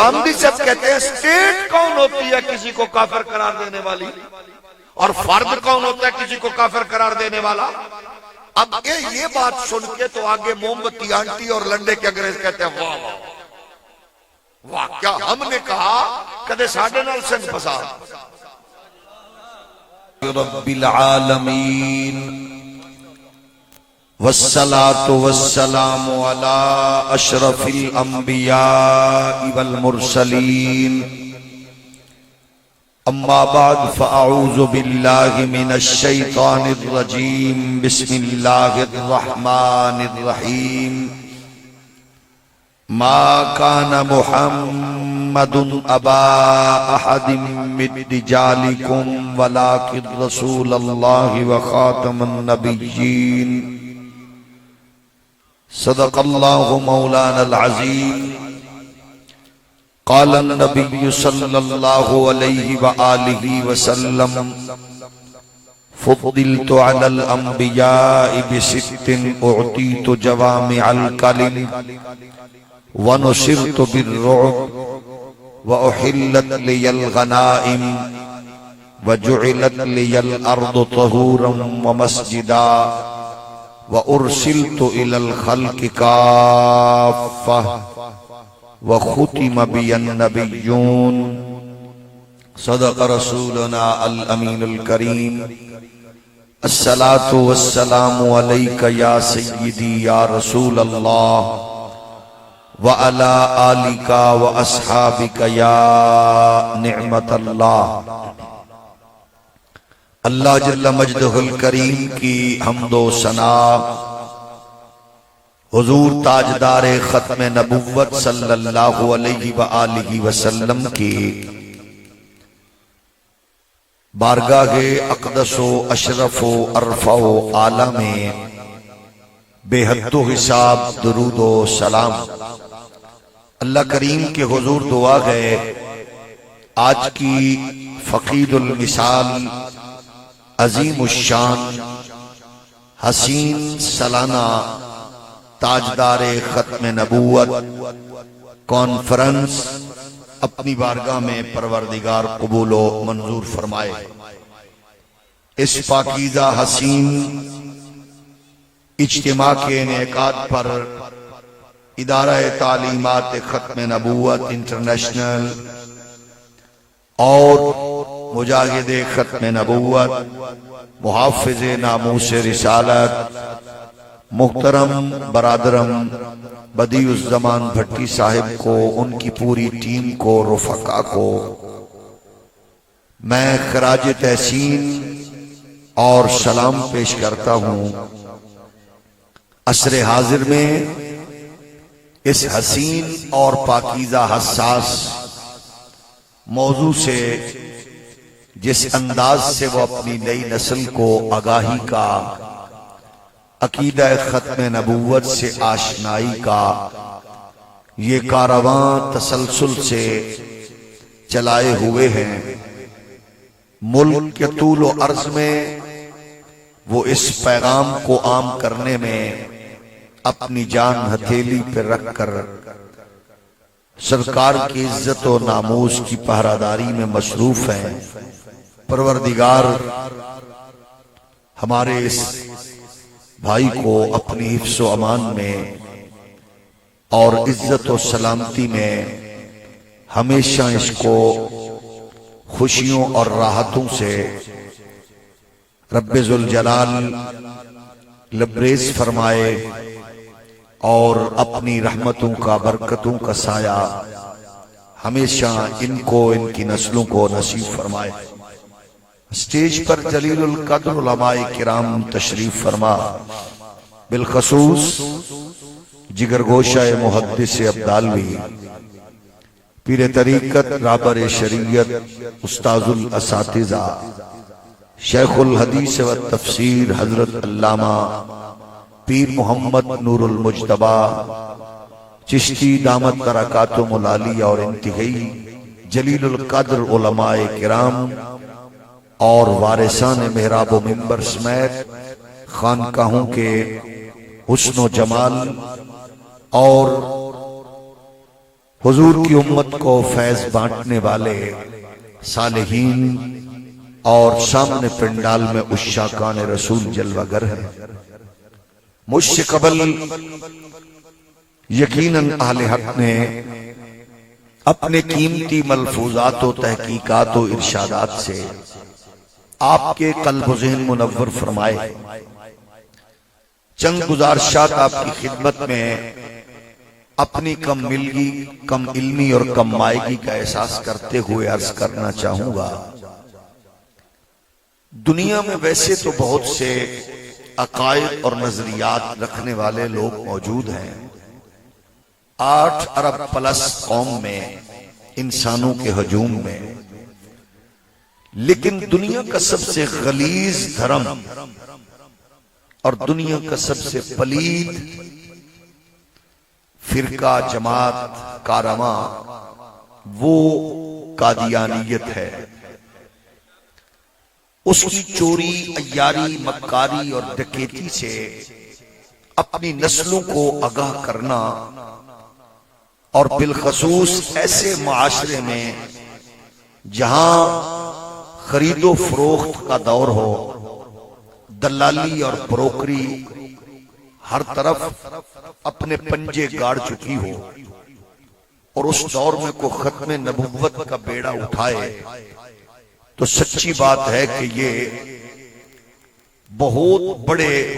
غامدی صاحب کہتے ہیں اسٹیٹ کون ہوتی ہے کسی کو کافر قرار دینے والی اور فرد کون ہوتا ہے کسی کو کافر قرار دینے والا؟ اب یہ بات سن کے تو آگے موم بتی آنٹی اور لنڈے کے انگریز کہتے ہیں واہ واہ واہ، کیا ہم نے کہا کدے ساڑھے نال سنگ پسا رب العالمین والصلاة والسلام على اشرف الانبیاء والمرسلین اما بعد فاعوذ باللہ من الشیطان الرجیم بسم اللہ الرحمن الرحیم ما كان محمد ابا احد من رجالكم ولكن رسول الله وخاتم النبيين صدق الله مولانا العظيم قال النبي صلى الله عليه وآله وسلم فضلت على الأنبياء بست أعطيت جوامع الكلم ونصرت بالرعب وأحلت لي الغنائم وجعلت لي الأرض طهورا ومسجدا وأرسلت إلى الخلق كافة وختم بي النبيون صدق رسولنا الأمين الكريم الصلاة والسلام عليك يا سيدي يا رسول الله وعلى آلِكَ وَأَصْحَابِكَ يَا نعمت اللہ۔ اللہ جل مجدہ الکریم کی حمد و ثنا حضور تاجدار ختم نبوت صلی اللہ علیہ وآلہ وسلم کی بارگاہ اقدس و اشرف و عرفہ و اعلیٰ میں بے حد و حساب درود و سلام اللہ کریم کے حضور دعا ہے آج کی فقید المثال عظیم الشان حسین سالانہ تاجدار ختم نبوت کانفرنس اپنی بارگاہ میں پروردگار قبول و منظور فرمائے۔ اس پاکیزہ حسین اجتماع کے انعقاد پر ادارہ تعلیمات ختم نبوت انٹرنیشنل اور مجاہد ختم نبوت محافظ ناموس رسالت محترم برادرم بدیع الزمان بھٹی صاحب کو، ان کی پوری ٹیم کو، رفقا کو میں خراج تحسین اور سلام پیش کرتا ہوں۔ عصر حاضر میں اس حسین اور پاکیزہ حساس موضوع سے جس انداز سے وہ اپنی نئی نسل کو آگاہی کا، عقیدہ ختم نبوت سے آشنائی کا یہ کارواں تسلسل سے چلائے ہوئے ہیں، ملک کے طول و عرض میں وہ اس پیغام کو عام کرنے میں اپنی جان ہتھیلی پر رکھ کر سرکار کی عزت و ناموس کی پہراداری میں مصروف ہیں۔ پروردگار ہمارے اس بھائی کو اپنی حفظ و امان میں اور عزت و سلامتی میں ہمیشہ اس کو خوشیوں اور راحتوں سے رب ذوالجلال لبریز فرمائے اور اپنی رحمتوں کا، برکتوں کا سایہ ہمیشہ ان کو، ان کی نسلوں کو نصیب فرمائے۔ اسٹیج پر جلیل القدر علماء کرام تشریف فرما، بالخصوص جگر گوشہ محدث ابدالوی، پیر طریقت، رہبر شریعت، استاذ الاساتذہ، شیخ الحدیث و تفسیر حضرت علامہ پیر محمد نور المجتبی چشتی دامت برکاتہم العالیہ، اور انتہائی جلیل القدر علماء کرام اور وارثان محراب و منبر سمیت خانقاہوں کے حسن و جمال اور حضور کی امت کو فیض بانٹنے والے صالحین اور سامنے پنڈال میں عشاقان رسول جلوہ گر ہیں. مجھ سے قبل یقیناً اہل حق نے اپنے قیمتی ملفوظات و تحقیقات و ارشادات سے آپ کے قلب و ذہن منور فرمائے. چند گزارشات آپ کی خدمت میں اپنی کم علمی اور کم مائگی کا احساس کرتے ہوئے عرض کرنا چاہوں گا. دنیا میں ویسے تو بہت سے عقائد اور نظریات رکھنے والے لوگ موجود ہیں. 8 ارب پلس قوم میں، انسانوں کے ہجوم میں، لیکن دنیا کا سب سے غلیظ دھرم اور دنیا کا سب سے پلید فرقہ، جماعت، کارواں وہ قادیانیت ہے. اس کی چوری، عیاری، مکاری اور ڈکیتی سے اپنی نسلوں کو آگاہ کرنا، اور بالخصوص ایسے معاشرے میں جہاں خرید و فروخت کا دور ہو، دلالی اور بروکری ہر طرف اپنے پنجے گاڑ چکی ہو، اور اس دور میں کو ختم نبوت کا بیڑا اٹھائے، تو سچی بات ہے کہ یہ بہت بڑے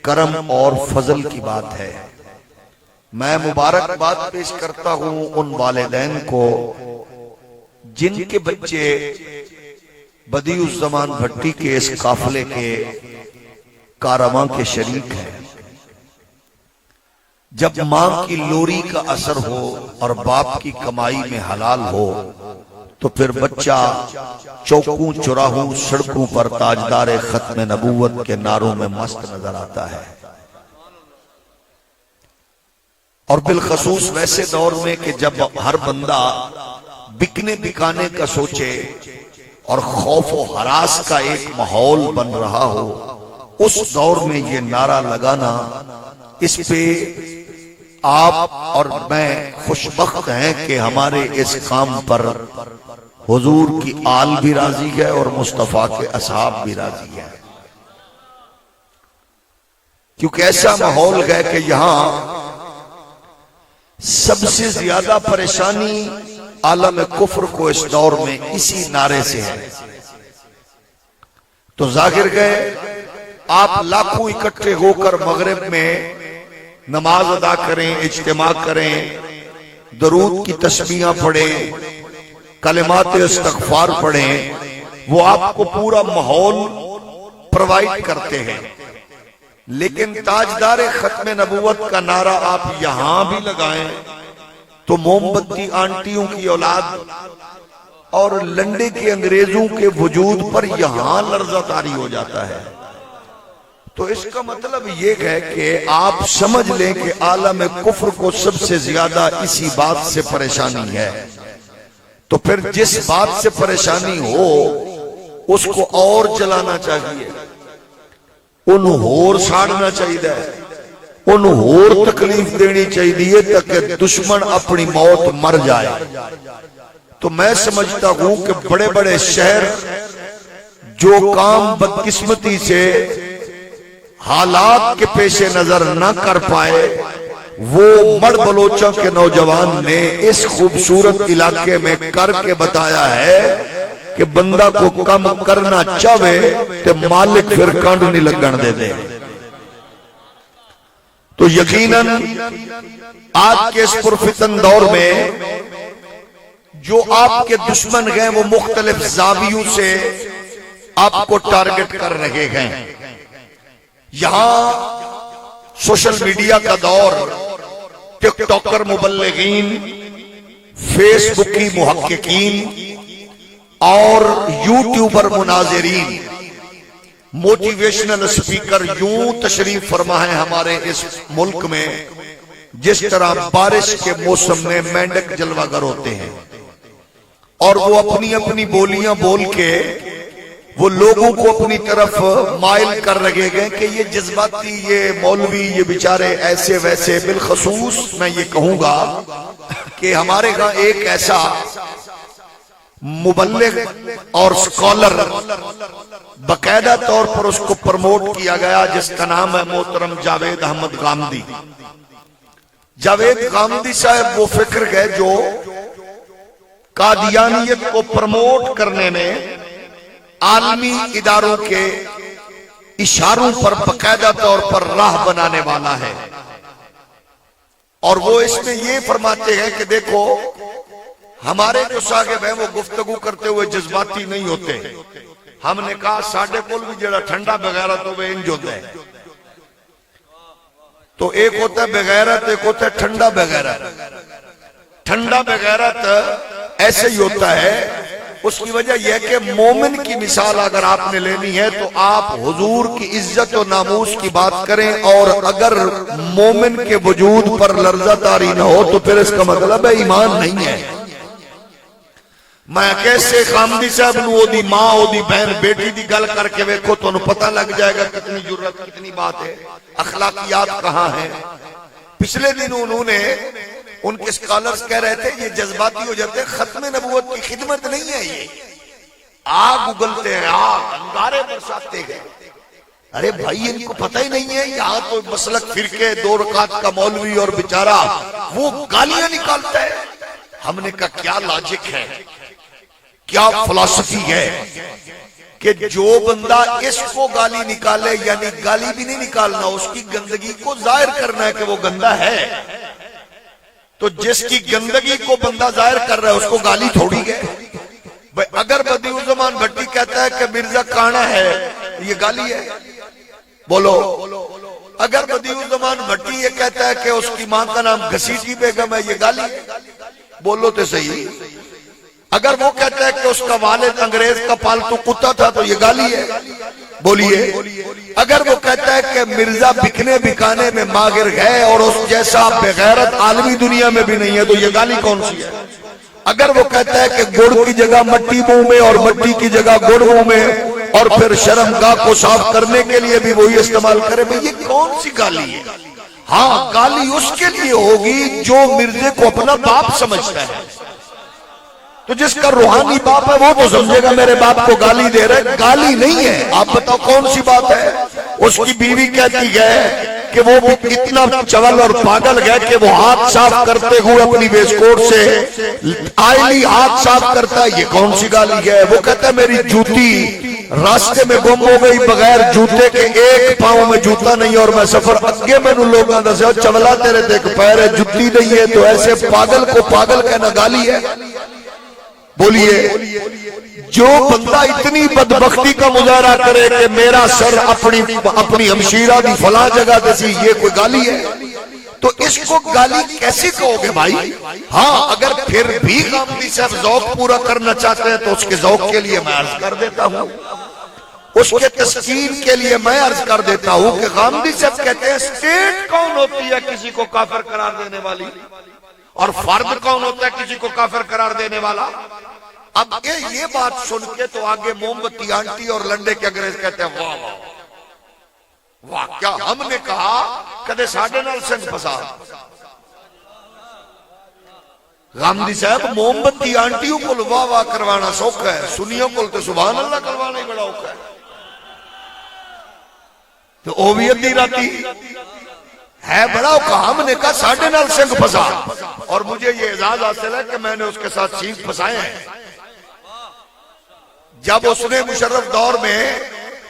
کرم اور فضل کی بات ہے. میں مبارکباد پیش کرتا ہوں ان والدین کو جن کے بچے بدیع الزمان بھٹی کے اس قافلے کے کارواں کے شریک ہیں. جب ماں کی لوری کا اثر ہو اور باپ کی کمائی میں حلال ہو تو پھر بچہ چوکوں چوراہوں سڑکوں پر تاجدار ختم نبوت کے نعروں میں مست نظر آتا ہے. اور بالخصوص ویسے دور میں کہ جب ہر بندہ بکنے بکانے کا سوچے اور خوف و ہراس کا ایک ماحول بن رہا ہو، اس دور میں یہ نعرہ لگانا، اس پہ آپ اور میں خوشبخت ہیں کہ ہمارے اس کام پر حضور کی آل بھی راضی ہے اور مصطفیٰ کے اصحاب بھی راضی ہے. کیونکہ ایسا ماحول ہے کہ یہاں سب سے زیادہ پریشانی عالم کفر کو اس دور میں اسی نعرے سے ہے. تو ظاہر گئے آپ لاکھوں اکٹھے ہو کر مغرب میں نماز ادا کریں، اجتماع کریں، درود کی تسبیحاں پڑھیں، کلمات استغفار پڑھیں، وہ آپ کو پورا ماحول پرووائڈ کرتے ہیں. لیکن تاجدار ختم نبوت کا نعرہ آپ یہاں بھی لگائیں تو موم بتی آنٹیوں کی اولاد اور لنڈے کے انگریزوں کے وجود پر یہاں لرزہ طاری ہو جاتا ہے. تو اس کا مطلب یہ ہے کہ آپ سمجھ لیں کہ عالم کفر کو سب سے زیادہ اسی بات سے پریشانی ہے. تو پھر جس بات سے پریشانی ہو اس کو اور جلانا چاہیے، انہوں ہور ساڑنا چاہیے، انہوں ہور تکلیف دینی چاہیے تاکہ دشمن اپنی موت مر جائے. تو میں سمجھتا ہوں کہ بڑے بڑے شہر جو کام بدقسمتی سے حالات کے پیش نظر نہ کر پائے، وہ مڑ بلوچوں کے نوجوان نے اس خوبصورت علاقے میں کر کے بتایا ہے کہ بندہ کو کم کرنا چاہے تو مالک پھر کانڈ نہیں لگن دے دے. تو یقیناً آج کے اس پرفتن دور میں جو آپ کے دشمن ہیں وہ مختلف زاویوں سے آپ کو ٹارگٹ کر رہے ہیں. یہاں سوشل میڈیا کا دور، ٹک ٹاکر مبلغین، فیس بکی محققین اور یوٹیوبر مناظرین، موٹیویشنل اسپیکر یوں تشریف فرما ہے ہمارے اس ملک میں جس طرح بارش کے موسم میں مینڈک جلوہ گر ہوتے ہیں، اور وہ اپنی اپنی بولیاں بول کے وہ لوگوں کو اپنی طرف مائل کر رہے گئے کہ یہ جذباتی، یہ مولوی، یہ بیچارے ایسے ویسے. بالخصوص میں یہ کہوں گا کہ ہمارے ہاں ایک ایسا مبلغ اور سکولر باقاعدہ طور پر اس کو پروموٹ کیا گیا جس کا نام ہے محترم جاوید احمد غامدی. جاوید غامدی صاحب وہ فکر گئے جو قادیانیت کو پروموٹ کرنے میں عالمی اداروں کے اشاروں پر باقاعدہ طور پر راہ بنانے والا ہے. اور وہ اس میں یہ فرماتے ہیں کہ دیکھو ہمارے جو صاحب ہیں وہ گفتگو کرتے ہوئے جذباتی نہیں ہوتے. ہم نے کہا ساڑھے کول بھی جڑا ٹھنڈا بغیرت ہوئے انج ہوتا ہے. تو ایک ہوتا ہے بغیرت، ایک ہوتا ہے ٹھنڈا بغیرت. ٹھنڈا بغیرت ایسے ہی ہوتا ہے. اس کی وجہ یہ کہ مومن کی مثال اگر آپ نے لینی ہے تو آپ حضور کی عزت و ناموس کی بات کریں، اور اگر مومن کے وجود پر لرزہ داری نہ ہو تو پھر اس کا مطلب ہے ایمان نہیں ہے. میں کیسے غامدی صاحب نو دی ماں او دی بہن بیٹی دی گل کر کے ویکھو تو انہوں پتہ لگ جائے گا کتنی جرت کتنی بات ہے، اخلاقیات کہاں ہیں. پچھلے دن انہوں نے ان کے سکالرز کہہ رہے تھے یہ جذباتی ہو جاتے ہیں، ختم نبوت کی خدمت نہیں ہے. یہ آگ اگلتے ہیں، آگ انگارے برساتے ہیں. ارے بھائی ان کو پتہ ہی نہیں ہے یہاں تو مسلک فرقے 2 رکعت کا مولوی اور بیچارہ وہ گالیاں نکالتا ہے. ہم نے کہا کیا لاجک ہے، کیا فلسفی ہے کہ جو بندہ اس کو گالی نکالے، یعنی گالی بھی نہیں نکالنا، اس کی گندگی کو ظاہر کرنا ہے کہ وہ گندا ہے. تو جس کی گندگی کو بندہ ظاہر کر رہا ہے اس کو گالی تھوڑی ہے. اگر بدیع الزمان بھٹی کہتا ہے کہ مرزا کانا ہے یہ گالی ہے؟ بولو. اگر بدیع الزمان بھٹی یہ کہتا ہے کہ اس کی ماں کا نام گھسیٹی بیگم ہے یہ گالی ہے؟ بولو تو صحیح. اگر وہ کہتا ہے کہ اس کا والد انگریز کا پالتو کتا تھا تو یہ گالی ہے؟ بولیے. اگر وہ کہتا ہے کہ مرزا بکنے بکانے میں ماہر ہے اور اس جیسا بغیرت عالمی دنیا میں بھی نہیں ہے تو یہ گالی کون سی ہے؟ اگر وہ کہتا ہے کہ گڑ کی جگہ مٹی منہ میں اور مٹی کی جگہ گڑ منہ میں اور پھر شرمگاہ کو صاف کرنے کے لیے بھی وہی استعمال کرے، بھئی یہ کون سی گالی ہے؟ ہاں گالی اس کے لیے ہوگی جو مرزے کو اپنا باپ سمجھتا ہے. تو جس کا روحانی باپ ہے وہ تو سمجھے گا میرے باپ کو گالی دے رہے. گالی نہیں ہے. آپ بتاؤ کون سی بات ہے؟ اس کی بیوی کہتی ہے کہ وہ بھی اتنا چول اور پاگل ہے کہ وہ ہاتھ صاف کرتے ہوئے اپنی ویس کوٹ سے آئلی ہاتھ صاف کرتا ہے، یہ کون سی گالی ہے؟ وہ کہتا ہے میری جوتی راستے میں گم ہو گئی، بغیر جوتے کے ایک پاؤں میں جوتا نہیں اور میں سفر اگے میں لوگاں دسے چولا تیرے دیکھ پیر ہے جوتی نہیں ہے. تو ایسے پاگل کو پاگل کہنا گالی ہے؟ بولیے. جو بندہ اتنی بدبختی کا مظاہرہ کرے کہ میرا سر اپنی ہمشیرہ دی فلاں جگہ دسی، یہ کوئی گالی ہے؟ تو اس کو گالی کیسے کہو گے بھائی؟ ہاں اگر پھر بھی غامدی صاحب ذوق پورا کرنا چاہتے ہیں تو اس کے ذوق کے لیے میں عرض کر دیتا ہوں، اس کے تسکین کے لیے میں عرض کر دیتا ہوں کہ غامدی صاحب کہتے ہیں اسٹیٹ کون ہوتی ہے کسی کو کافر قرار دینے والی، اور فرد کون ہوتا ہے کسی کو کافر قرار دینے والا؟ اب یہ بات سن کے تو آگے موم بتی آنٹی اور لنڈے کے انگریز کہتے ہیں واہ واہ واہ. کیا ہم نے کہا کدے ساڑھے نال سنگ پسا؟ غامدی صاحب موم بتی آنٹیوں کو واہ واہ کروانا سوکھا ہے، سنیوں کو تو سبحان اللہ کروانا ہی بڑا اوکھا ہے. تو اوویت دی راتی ہے بڑا اوکھا. ہم نے کہا ساڑھے نال سنگ پسا، اور مجھے یہ اعزاز حاصل ہے کہ میں نے اس کے ساتھ سینگ پسائے ہیں. جب اس نے مشرف دور میں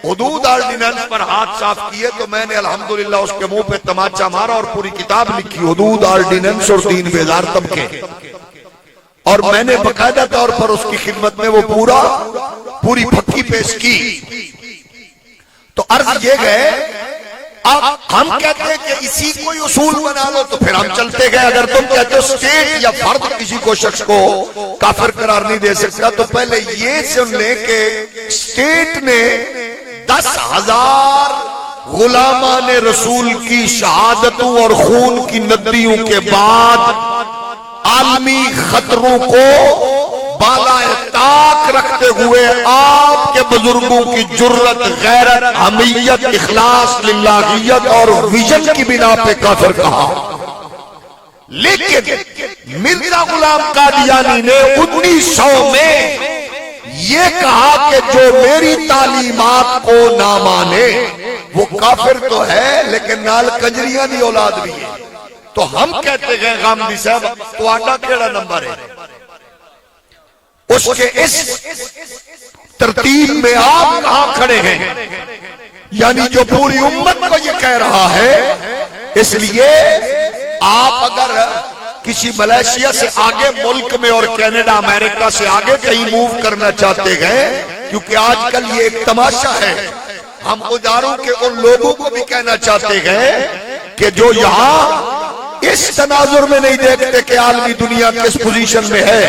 حدود آرڈیننس پر ہاتھ صاف کیے تو میں نے الحمدللہ اس کے منہ پہ تماچا مارا اور پوری کتاب لکھی حدود آرڈیننس اور دین بیدار طبقے، اور میں نے باقاعدہ طور پر اس کی خدمت میں وہ پوری پھکی پیش کی. تو عرض یہ گئے ہم کہتے ہیں کہ اسی کوئی اصول بنا لو تو پھر ہم چلتے گئے. اگر تم کہتے ہو اسٹیٹ یا فرد کسی کو شخص کو کافر قرار نہیں دے سکتا تو پہلے یہ سن لیں کہ اسٹیٹ نے 10,000 غلامان رسول کی شہادتوں اور خون کی ندیوں کے بعد عالمی خطروں کو بالائے طاق رکھتے ہوئے آپ کے بزرگوں کی جرت، غیرت، حمیت، اخلاص، للہیت اور ویژن کی بنا پہ کافر کہا. لیکن مرزا غلام قادیانی نے 1900 میں یہ کہا کہ جو میری تعلیمات کو نہ مانے وہ کافر تو ہے لیکن نال کنجریاں دی اولاد بھی ہے. تو ہم کہتے گئے غامدی صاحب تو آڈا کیڑا نمبر ہے؟ اس کے اس ترتیب میں آپ کہاں کھڑے ہیں؟ یعنی جو پوری امت کو یہ کہہ رہا ہے. اس لیے آپ اگر کسی ملیشیا سے آگے ملک میں اور کینیڈا امریکہ سے آگے کہیں موو کرنا چاہتے گئے، کیونکہ آج کل یہ ایک تماشا ہے، ہم اداروں کے ان لوگوں کو بھی کہنا چاہتے گئے کہ جو یہاں اس تناظر میں نہیں دیکھتے کہ عالمی دنیا کس پوزیشن میں ہے،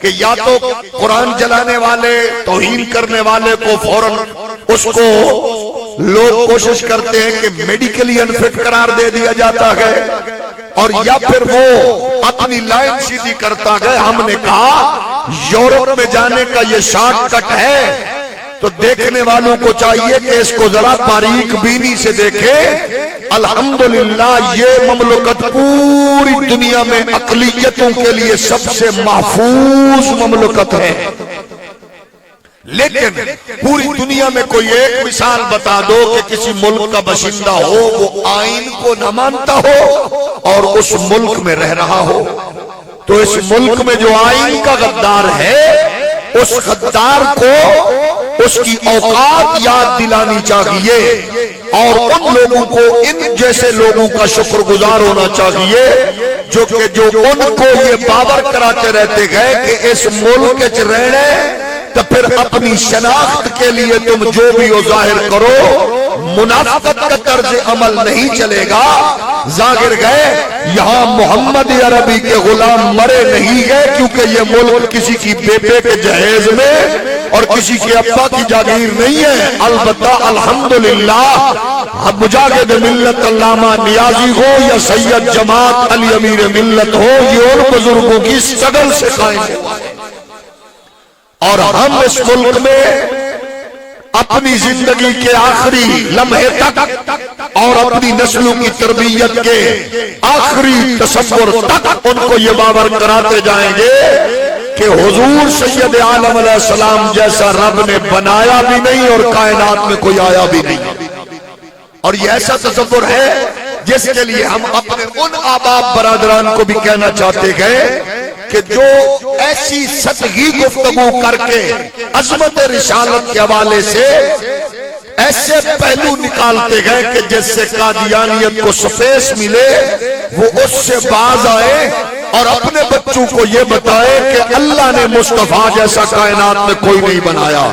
کہ یا تو قرآن جلانے والے توہین کرنے والے کو فوراً اس کو لوگ کوشش کرتے ہیں کہ میڈیکلی انفٹ قرار دے دیا جاتا ہے، اور یا پھر وہ اپنی لائن سیدھی کرتا گئے. ہم نے کہا یورپ میں جانے کا یہ شارٹ کٹ ہے تو دیکھنے والوں کو چاہیے کہ اس کو ذرا باریک بینی سے دیکھے. الحمدللہ یہ مملکت پوری دنیا میں اقلیتوں کے لیے سب سے محفوظ مملکت ہے، لیکن پوری دنیا میں کوئی ایک مثال بتا دو کہ کسی ملک کا باشندہ ہو وہ آئین کو نہ مانتا ہو اور اس ملک میں رہ رہا ہو. تو اس ملک میں جو آئین کا غدار ہے اس غدار کو اس کی اوقات یاد دلانی چاہیے، اور ان لوگوں کو ان جیسے لوگوں کا شکر گزار ہونا چاہیے جو ان کو یہ باور کراتے رہتے گئے کہ اس ملک چ رہنے تو پھر اپنی شناخت کے لیے تم جو بھی ظاہر کرو منافقت کا طرز عمل نہیں چلے گا. ظاہر گئے یہاں محمد عربی کے غلام مرے نہیں گئے کیونکہ یہ ملک کسی کی بیٹے کے جہیز میں اور کسی کے ابا کی جاگیر نہیں ہے. البتہ الحمدللہ مجاہد ملت علامہ نیازی ہو یا سید جماعت علی امیر ملت ہو، یہ ان بزرگوں کی سگل سے قائم ہوا ہے، اور ہم اس ملک میں اپنی زندگی کے آخری لمحے تک اور اپنی نسلوں کی تربیت کے آخری تصور تک ان کو یہ باور کراتے جائیں گے کہ حضور سید عالم علیہ السلام جیسا رب نے بنایا بھی نہیں اور کائنات میں کوئی آیا بھی نہیں. اور یہ ایسا تصور ہے جس کے لیے ہم اپنے ان آباب برادران کو بھی کہنا چاہتے گئے کہ جو ایسی سطحی گفتگو کر کے عظمت رسالت کے حوالے سے ایسے پہلو نکالتے گئے کہ جس سے قادیانیت کو سپیس ملے، وہ اس سے باز آئے اور اپنے بچوں کو یہ بتائے کہ اللہ نے مصطفیٰ جیسا کائنات میں کوئی نہیں بنایا.